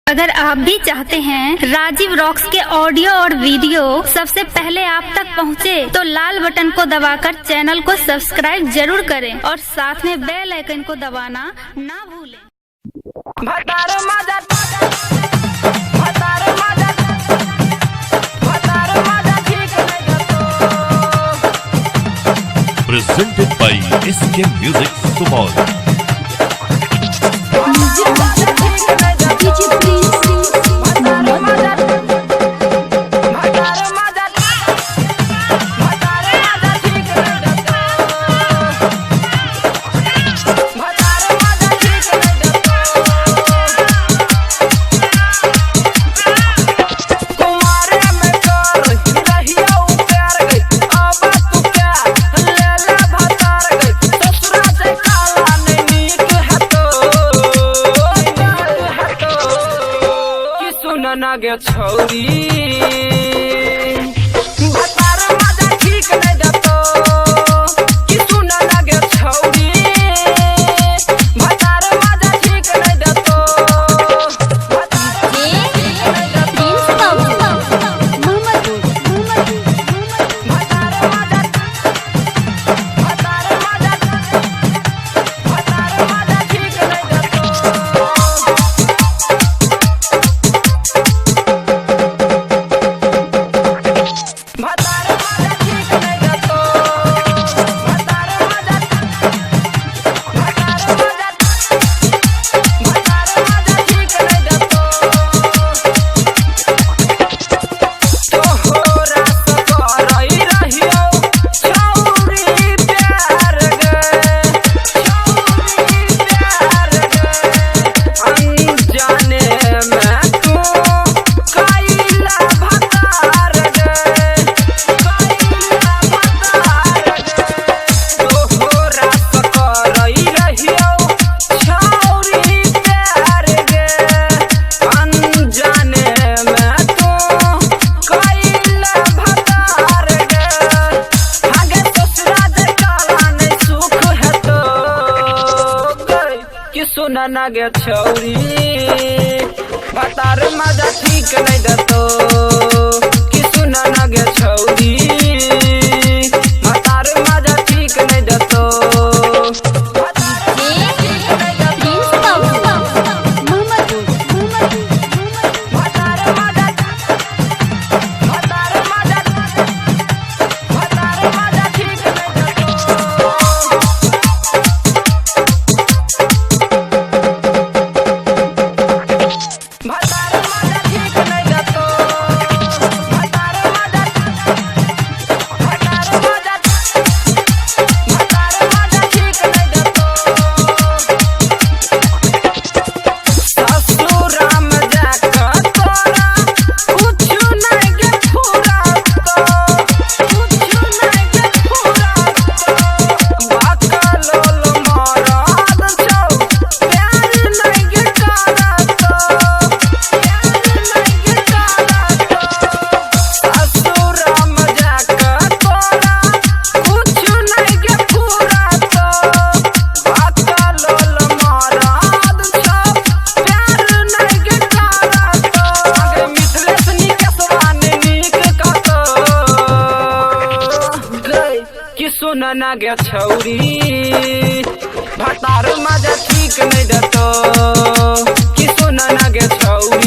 अगर आप भी चाहते हैं राजीव रॉक्स के ऑडियो और वीडियो सबसे पहले आप तक पहुंचे, तो लाल बटन को दबाकर चैनल को सब्सक्राइब जरूर करें और साथ में बेल आइकन को दबाना ना भूलें। Presented by SK Music Support. नागे छौरी भतार मजा ठीक नहीं देतो कि सुन नागे छौरी भतार मजा ठीक नहीं देतो सुना नागे छौरी भतार मजा ठीक नहीं देतो कि सुना नागे छौरी भतार मजा ठीक नहीं देतो सुन नागे छौरी भतार मजा ठीक नहीं देतो कि सुन नागे छौरी।